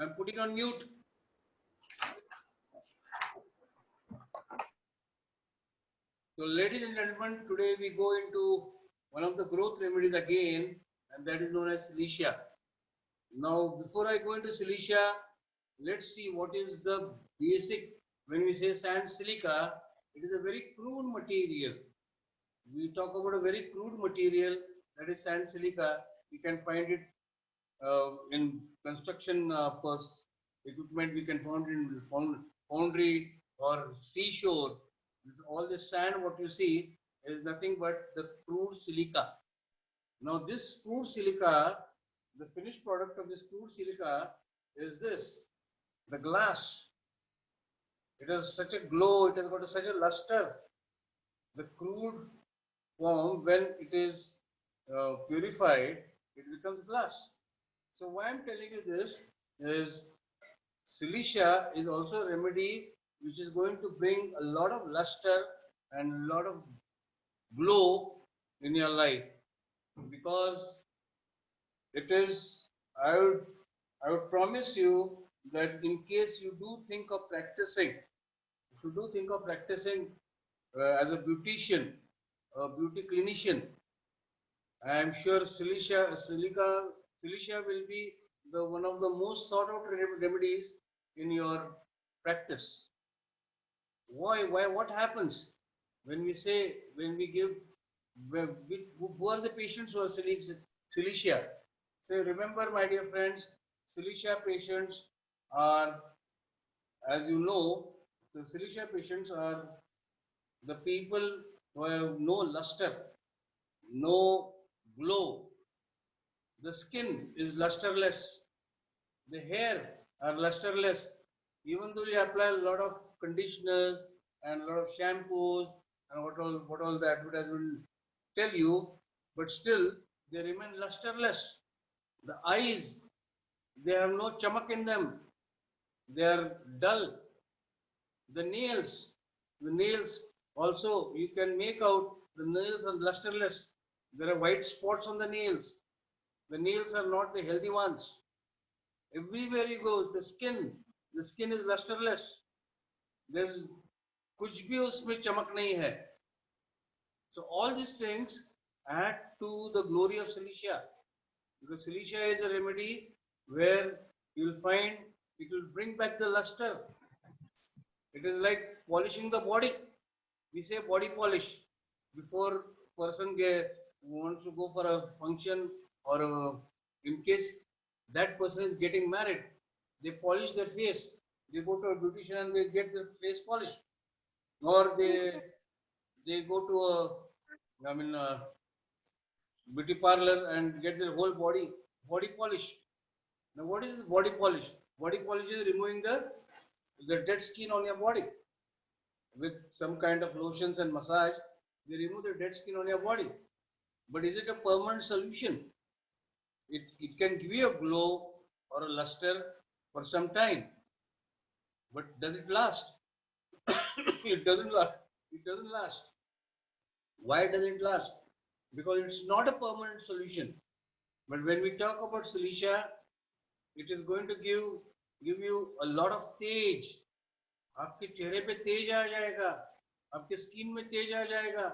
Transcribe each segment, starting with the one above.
I'm putting on mute. So, ladies and gentlemen, today we go into one of the growth remedies again, and that is known as Silicea. Now, before I go into Silicea, let's see what is the basic. When we say sand silica, it is a very crude material. We talk about a very crude material, that is sand silica. We can find it in construction, of course, equipment. We can find it in foundry or seashore. All this sand, what you see, is nothing but the crude silica. Now, this crude silica, the finished product of this crude silica is this, the glass. It has such a glow, it has got such a luster. The crude form, when it is purified, it becomes glass. So why I'm telling you this is Silicea is also a remedy which is going to bring a lot of luster and a lot of glow in your life, because it is, I would promise you that in case you do think of practicing, if you do think of practicing as a beautician, a beauty clinician, I am sure Silicea will be the one of the most sought out remedies in your practice. Why? What happens when we say, when we give, who are the patients who are Silicea? So remember, my dear friends, Silicea patients are, as you know, the Silicea patients are the people who have no luster, no glow. The skin is lusterless. The hair are lusterless. Even though you apply a lot of conditioners and a lot of shampoos and what all the advertisement tell you, but still they remain lusterless. The eyes, they have no chamak in them. They are dull. The nails also, you can make out the nails are lusterless. There are white spots on the nails. The nails are not the healthy ones. Everywhere you go, the skin is lusterless. There's कुछ भी उसमें चमक नहीं है. So all these things add to the glory of Silicea, because Silicea is a remedy where you'll find it will bring back the luster. It is like polishing the body. We say body polish before person wants to go for a function, or in case that person is getting married, they polish their face. They go to a beautician and they get their face polished, or they go to a beauty parlor and get their whole body polish. Now, what is body polish? Body polish is removing the dead skin on your body with some kind of lotions and massage. They remove the dead skin on your body. But is it a permanent solution? It can give you a glow or a luster for some time. But does it last? It doesn't last. It doesn't last. Why doesn't it last? Because it's not a permanent solution. But when we talk about Silicea, it is going to give you a lot of tej. आपके चेहरे पे तेज आ जाएगा, आपके skin में तेज आ जाएगा,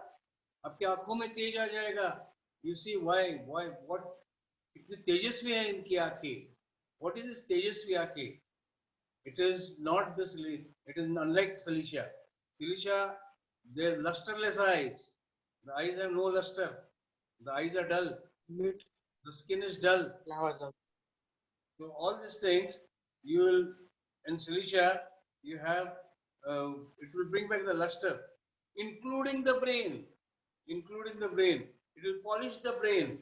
आपकी आंखों में तेज आ जाएगा. You see why what इतनी तेजस्वी है इनकी आंखें. What is this तेजस्वी आंखें? It is not this. It is unlike Silicea. Silicea, there's lusterless eyes. The eyes have no luster. The eyes are dull. The skin is dull. So all these things, you will, in Silicea, you have, it will bring back the luster, including the brain. Including the brain. It will polish the brain,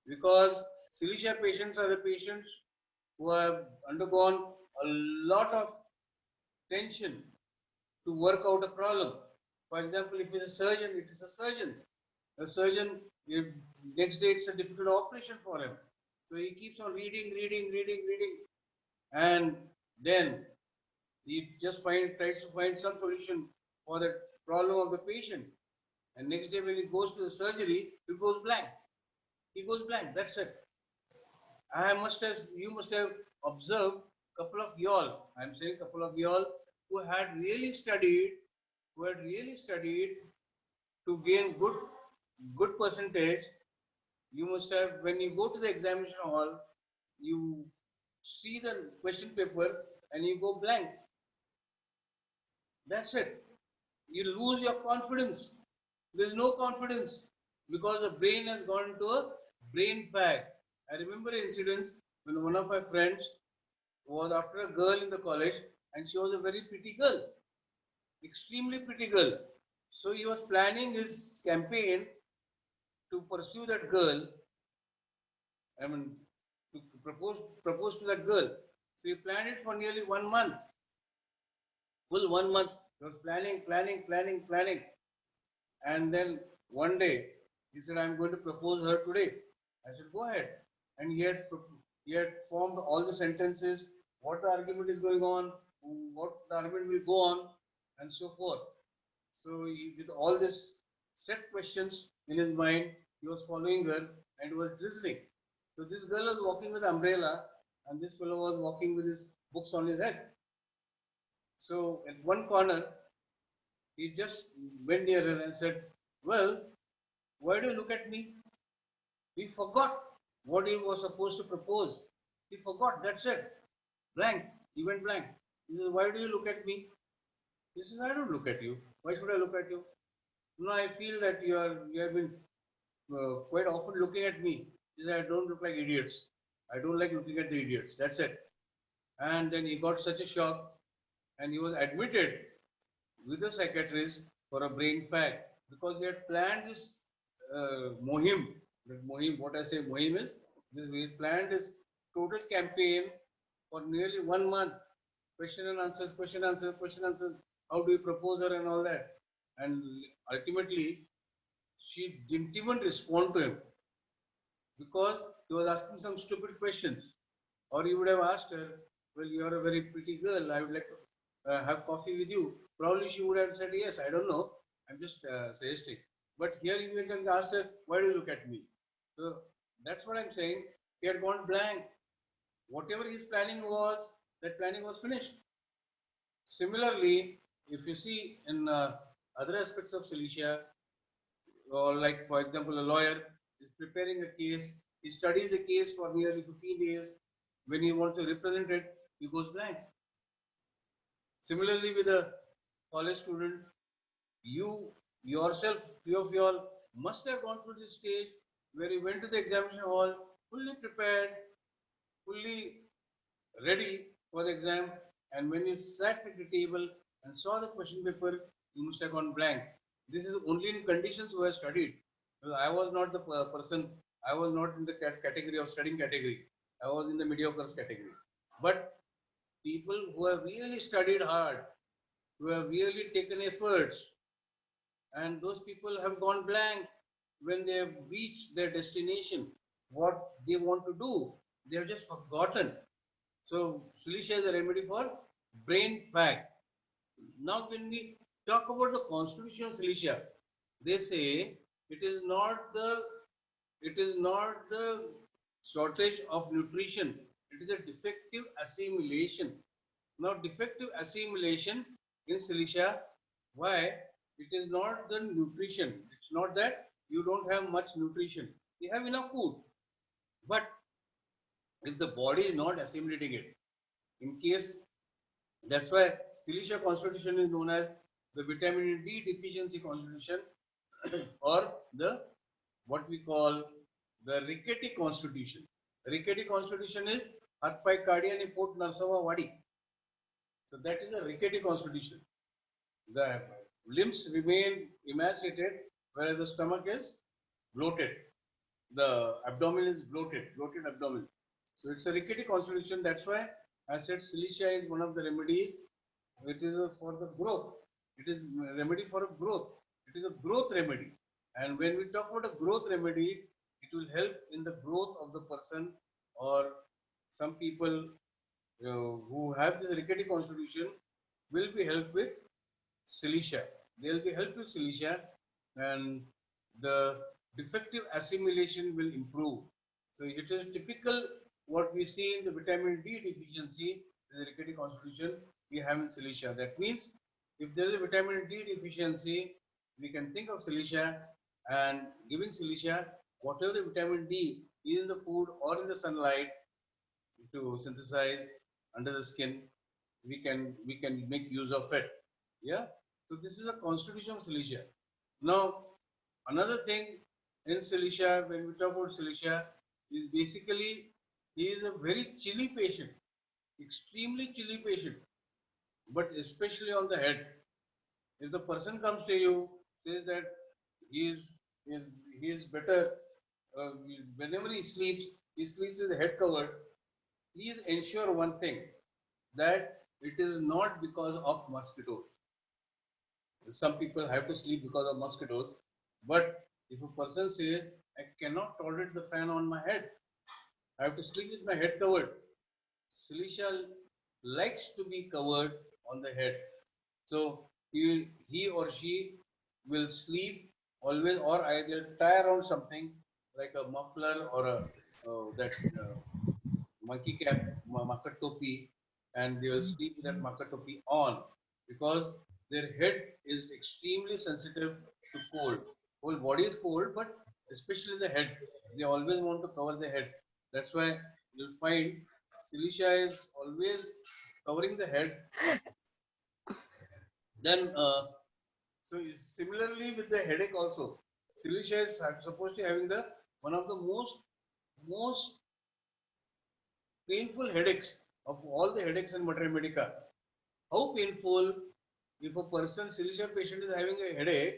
because Silicea patients are the patients who have undergone a lot of tension to work out a problem. For example, if it's a surgeon, it is a surgeon. A surgeon, next day it's a difficult operation for him. So he keeps on reading, and then he just tries to find some solution for the problem of the patient. And next day when he goes to the surgery, he goes blank. He goes blank. That's it. You must have observed couple of y'all, I'm saying couple of y'all who had really studied, to gain good percentage. You must have, when you go to the examination hall, you see the question paper and you go blank. That's it. You lose your confidence. There's no confidence because the brain has gone into a brain fag. I remember an incident when one of my friends was after a girl in the college, and she was a very pretty girl, extremely pretty girl. So he was planning his campaign to pursue that girl. I mean, to propose to that girl. So he planned it for nearly 1 month, full 1 month. He was planning. And then one day he said, I'm going to propose her today. I said, go ahead. And he had formed all the sentences, what the argument is going on, what the argument will go on, and so forth. So he, with all this set questions in his mind, he was following her and was drizzling. So this girl was walking with an umbrella, and this fellow was walking with his books on his head. So at one corner, he just went near her and said, well, why do you look at me? He forgot what he was supposed to propose. He forgot, that's it. Blank. He went blank. He says, why do you look at me? He says, I don't look at you. Why should I look at you? No, I feel that you have been quite often looking at me. He said, I don't look like idiots. I don't like looking at the idiots. That's it. And then he got such a shock and he was admitted with a psychiatrist for a brain fag because he had planned this mohim. That mohim, what I say mohim is, this we planned this total campaign for nearly 1 month. Question and answers, question answers, question answers. How do you propose her and all that? And ultimately, she didn't even respond to him because he was asking some stupid questions. Or he would have asked her, well, you're a very pretty girl. I would like to have coffee with you. Probably she would have said, yes, I don't know. I'm just suggesting. But here he went and asked her, why do you look at me? So that's what I'm saying. He had gone blank. Whatever his planning was, that planning was finished. Similarly, if you see in other aspects of Cilicia, or like for example, a lawyer is preparing a case, he studies the case for nearly 15 days. When he wants to represent it, he goes blank. Similarly, with a college student, you yourself, few of you all must have gone through this stage where you went to the examination hall fully prepared, fully ready for the exam, and when you sat at the table and saw the question paper, you must have gone blank. This is only in conditions who have studied. Because I was not the person, I was not in the category of studying category. I was in the mediocre category. But people who have really studied hard, who have really taken efforts, and those people have gone blank when they have reached their destination, what they want to do, they have just forgotten. So Cilicia is a remedy for brain fag. Now when we talk about the constitution of Cilicia, they say it is not the shortage of nutrition, it is a defective assimilation. Now defective assimilation in Cilicia, why? It is not the nutrition. It's not that you don't have much nutrition. You have enough food. But if the body is not assimilating it, in case, that's why Cilicia constitution is known as the vitamin D deficiency constitution or the what we call the rickety constitution. Rickety constitution is Hatpai Kadi and Port Narsava Wadi. So that is a rickety constitution. The limbs remain emaciated, whereas the stomach is bloated. The abdomen is bloated abdomen. So it's a rickety constitution. That's why I said Cilicia is one of the remedies. It is for the growth. It is a remedy for a growth. It is a growth remedy. And when we talk about a growth remedy, it will help in the growth of the person, or some people who have this rickety constitution will be helped with Cilicia. They will be helped with Cilicia, and the defective assimilation will improve. So it is typical what we see in the vitamin D deficiency. the rickety constitution we have in Silesia. That means if there is a vitamin D deficiency, we can think of Silesia and giving Silesia whatever the vitamin D is in the food or in the sunlight to synthesize under the skin, we can make use of it. Yeah. So this is a constitution of Silesia. Now another thing in Silesia, when we talk about Silesia, is basically he is a very chilly patient, extremely chilly patient, but especially on the head. If the person comes to you, says that he is, he is, he is better, whenever he sleeps with the head covered, please ensure one thing, that it is not because of mosquitoes. Some people have to sleep because of mosquitoes, but if a person says, I cannot tolerate the fan on my head, I have to sleep with my head covered. Silesia likes to be covered on the head. So he or she will sleep always or either tie around something like a muffler or a that monkey cap, makatopi, and they will sleep with that makatopi on because their head is extremely sensitive to cold. Whole body is cold, but especially the head. They always want to cover the head. That's why you'll find Silesia is always covering the head. Then, similarly with the headache also, Silesia is supposed to having the one of the most painful headaches of all the headaches in Mater Medica. How painful if a person, Silesia patient is having a headache,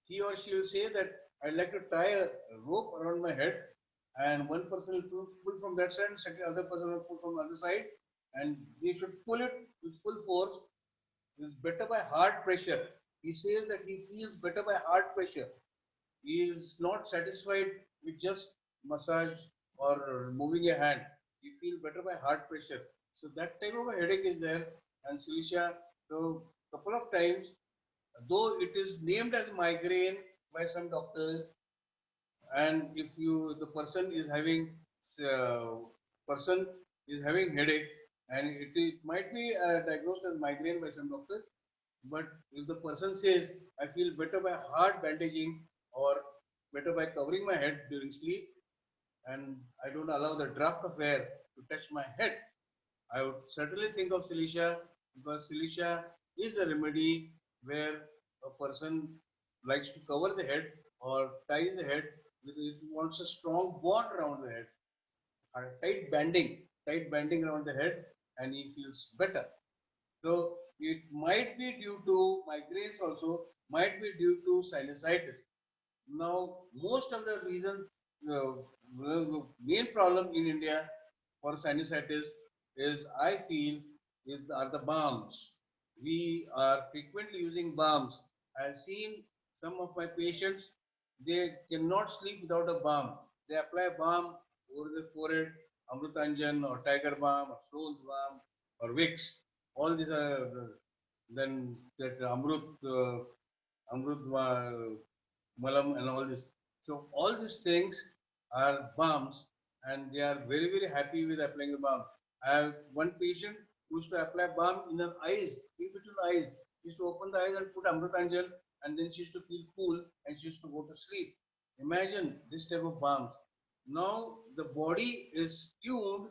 he or she will say that I'd like to tie a rope around my head and one person will pull from that side, second other person will pull from the other side and they should pull it with full force. It's better by heart pressure. He says that he feels better by heart pressure. He is not satisfied with just massage or moving a hand. He feels better by heart pressure. So that type of a headache is there. And Silesia, so couple of times, though it is named as migraine by some doctors, and if you the uh, person is having headache, and it might be diagnosed as migraine by some doctors, but if the person says, I feel better by hard bandaging or better by covering my head during sleep, and I don't allow the draft of air to touch my head, I would certainly think of Silesia because Silesia is a remedy where a person likes to cover the head or ties the head. It wants a strong bond around the head, a tight banding around the head, and he feels better. So it might be due to migraines also, might be due to sinusitis. Now, most of the reasons, the main problem in India for sinusitis is, I feel, are the balms. We are frequently using balms. I've seen some of my patients, they cannot sleep without a balm. They apply balm over the forehead, Amrutanjan or Tiger Balm or Stone's Balm or Vicks. All these are then that Amrut Malam and all this. So all these things are balms and they are very, very happy with applying the balm. I have one patient who used to apply balm in her eyes, in between the eyes. She used to open the eyes and put Amrutanjal and then she used to feel cool and she used to go to sleep. Imagine this type of balms. Now the body is tuned,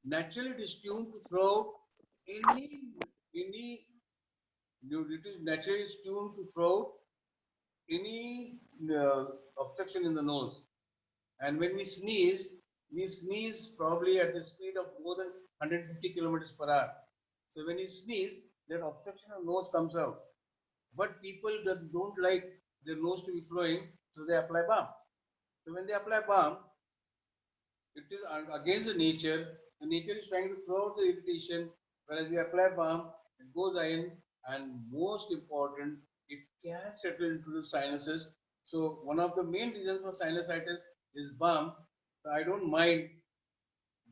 naturally it is tuned to throw out any it is naturally tuned to throw out any obstruction in the nose. And when we sneeze probably at the speed of more than 150 kilometers per hour. So when you sneeze, that obstruction of nose comes out. But people that don't like their nose to be flowing, so they apply balm. So when they apply balm, it is against the nature. The nature is trying to throw out the irritation, whereas we apply balm, it goes in, and most important, it can settle into the sinuses. So one of the main reasons for sinusitis is balm. So I don't mind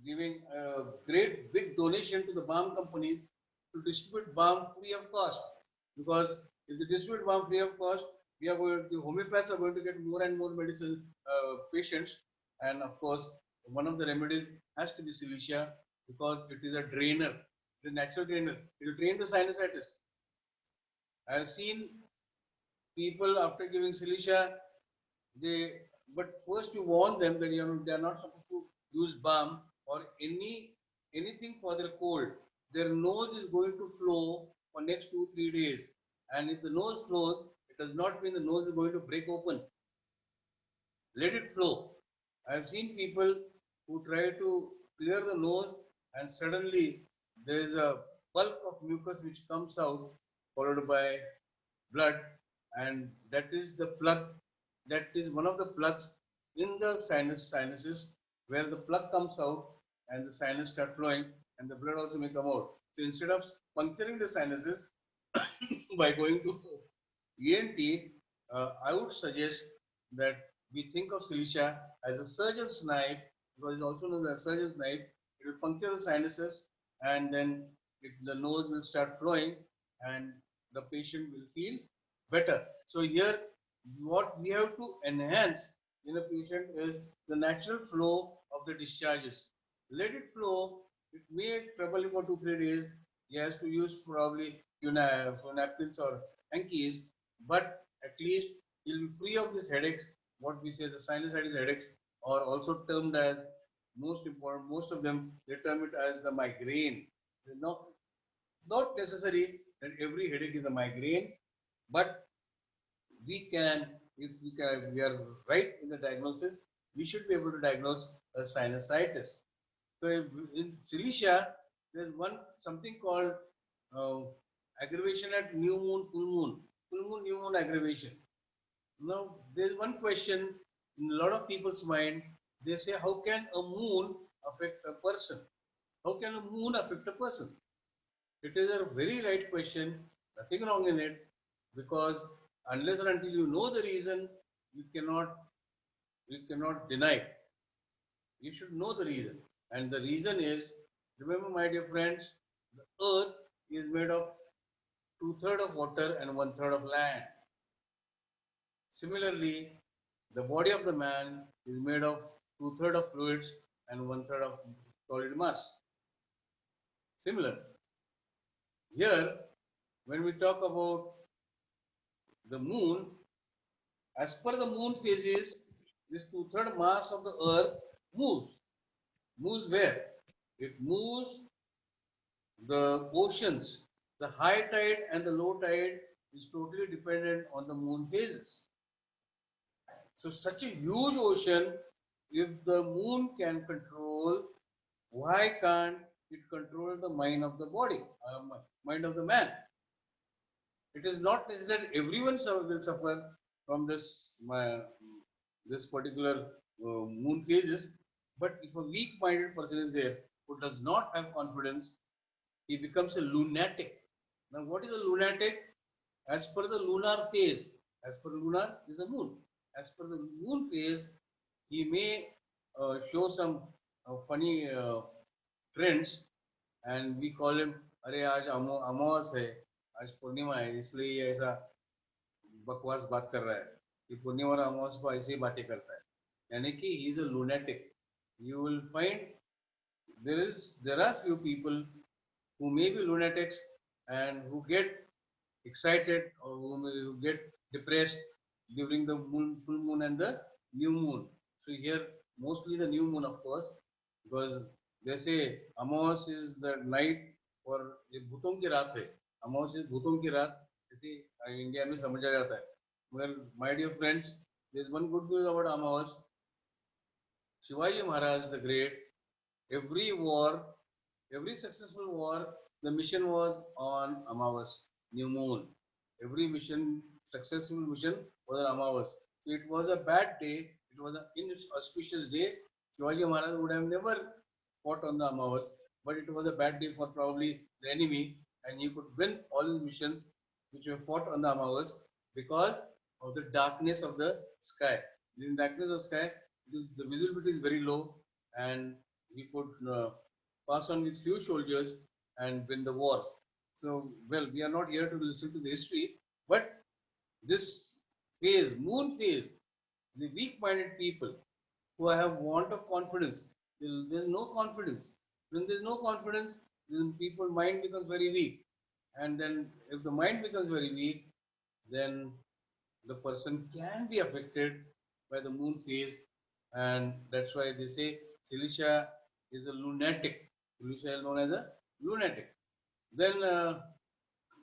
giving a great big donation to the balm companies to distribute balm free of cost. Because if they distribute balm free of cost, the homeopaths are going to get more and more medicine patients. And of course, one of the remedies has to be Silesia because it is a drainer. The natural trainer. It will train the sinusitis. I have seen people after giving silica, they but first you warn them that they are not supposed to use balm or anything for their cold. Their nose is going to flow for next 2 3 days, and if the nose flows, it does not mean the nose is going to break open. Let it flow. I have seen people who try to clear the nose, and suddenly there is a bulk of mucus which comes out, followed by blood, and that is the plug. That is one of the plugs in the sinuses, where the plug comes out and the sinus start flowing, and the blood also may come out. So instead of puncturing the sinuses by going to ENT, I would suggest that we think of silica as a surgeon's knife, because it's also known as a surgeon's knife. It will puncture the sinuses, and then the nose will start flowing, and the patient will feel better. So here, what we have to enhance in a patient is the natural flow of the discharges. Let it flow. It may trouble him for 2 3 days. He has to use probably napkins or hankies, but at least he'll be free of these headaches. What we say the sinusitis headaches, or also termed as most important. Most of them they term it as the migraine. Not not necessary that every headache is a migraine, but we can, if we are right in the diagnosis, we should be able to diagnose a sinusitis. So in silicia, there's one something called uh, aggravation at new moon, full moon, new moon aggravation. Now, there's one question in a lot of people's mind. They say, how can a moon affect a person? How can a moon affect a person? It is a very right question, nothing wrong in it, because unless and until you know the reason, you cannot deny it. You should know the reason. And the reason is, remember, my dear friends, the earth is made of two-thirds of water and one-third of land. Similarly, the body of the man is made of two-thirds of fluids and one-third of solid mass. Similar. Here, when we talk about the moon, as per the moon phases, this two-third mass of the earth moves. Moves where? It moves the oceans. The high tide and the low tide is totally dependent on the moon phases. So such a huge ocean, if the moon can control, why can't it control the mind of the body, mind of the man? It is not necessary that everyone will suffer from this particular moon phases, but if a weak-minded person is there who does not have confidence, he becomes a lunatic. Now, what is a lunatic? As per the lunar phase, as per lunar is a moon. As per the moon phase, he may show some funny trends, and we call him, अरे आज अमावस है, आज पूर्णिमा है, इसलिए ये ऐसा बकवास बात कर रहा है कि पूर्णिमा और अमावस को ऐसे ही बातें करता है. यानी कि he is a lunatic. You will find there are few people who may be lunatics and who get excited or who get depressed during the full moon and the new moon. So here mostly the new moon, of course, because they say Amos is the night for ये भूतों की रात है. Amos is भूतों की रात, जैसे India में समझा जाता है. Well, my dear friends, there is one good news about Amos. Shivaji Maharaj the Great, every war, every successful war, the mission was on Amavas, new moon. Every mission, successful mission was on Amavas. So it was a bad day, it was an inauspicious day. Shivaji Maharaj would have never fought on the Amavas, but it was a bad day for probably the enemy, and he could win all his missions which were fought on the Amavas because of the darkness of the sky. In the darkness of the sky, the visibility is very low, and he could pass on with few soldiers and win the wars. So, well, we are not here to listen to the history, but this phase, moon phase, the weak-minded people who have want of confidence, there's no confidence. When there's no confidence, then people's mind becomes very weak. And then if the mind becomes very weak, then the person can be affected by the moon phase. And that's why they say Silisha is a lunatic. Silisha is known as a lunatic. Then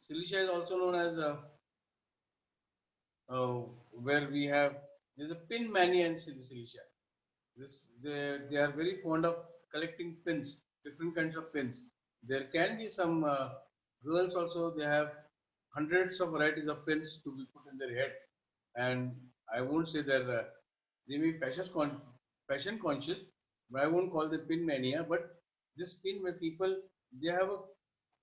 Silisha is also known as where we have, there's a pin mania in Silisha. They are very fond of collecting pins, different kinds of pins. There can be some girls also, they have hundreds of varieties of pins to be put in their head. And I won't say that they may be fashion conscious, but I won't call the pin mania. But this pin, where people, they have a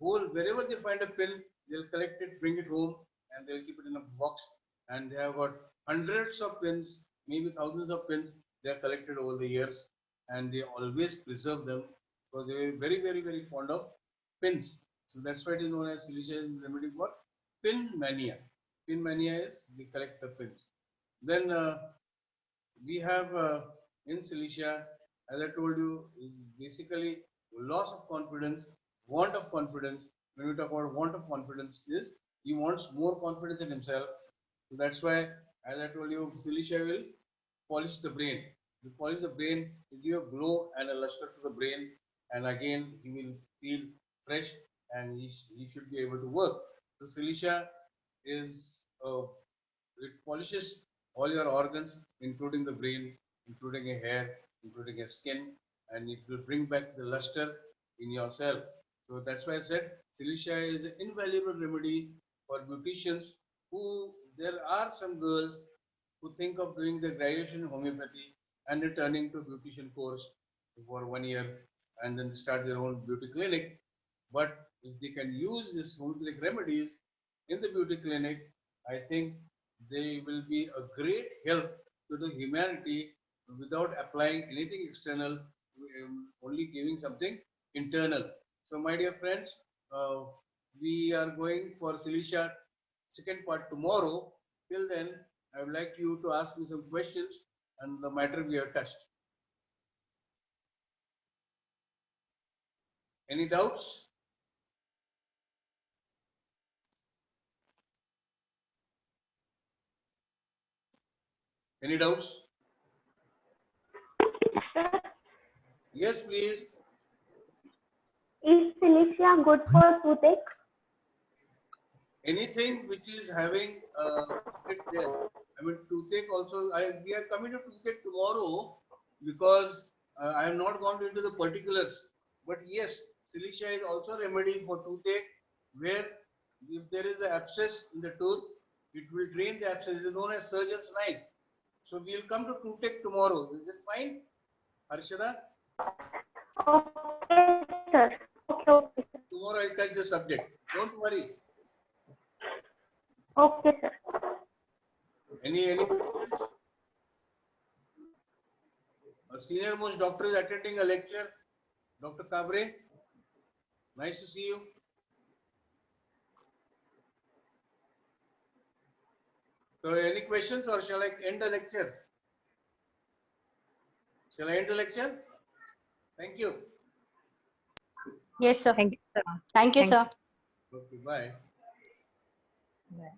whole, wherever they find a pin, they'll collect it, bring it home, and they'll keep it in a box. And they have got hundreds of pins, maybe thousands of pins they are collected over the years, and they always preserve them because they were very, very, very fond of pins. So that's why it is known as Silesian remedy for pin mania. Pin mania is they collect the pins. Then we have in Silisha, as I told you, is basically loss of confidence, want of confidence. When we talk about want of confidence, is he wants more confidence in himself. So that's why, as I told you, Silisha will polish the brain. To polish the brain, to give a glow and a luster to the brain, and again he will feel fresh, and he should be able to work. So Silisha is it polishes all your organs, including the brain, including a hair, including a skin, and it will bring back the luster in yourself. So that's why I said Silisha is an invaluable remedy for beauticians who, there are some girls who think of doing the graduation in homeopathy and returning to beautician course for 1 year and then start their own beauty clinic. But if they can use these homeopathic remedies in the beauty clinic, I think they will be a great help to the humanity without applying anything external, only giving something internal. So, my dear friends, we are going for Silisha second part tomorrow. Till then, I would like you to ask me some questions on the matter we have touched. Any doubts? Any doubts? Sir, Yes, please. is Silicea good for toothache? Anything which is having it there. I mean, toothache also. We are coming to toothache tomorrow because I have not gone into the particulars. But yes, Silicea is also a remedy for toothache, where if there is an abscess in the tooth, it will drain the abscess. It is known as surgeon's knife. So we will come to toothache tomorrow. Is it fine, Harshada? Okay, sir. Okay, sir. Tomorrow I'll touch the subject. Don't worry. Okay, sir. Any questions? A senior most doctor is attending a lecture. Dr. Kabre, nice to see you. So any questions or shall I end the lecture? Shall I end the lecture? Thank you. Yes, sir. Thank you, sir. Thank you, Thank sir. Okay, bye. Bye.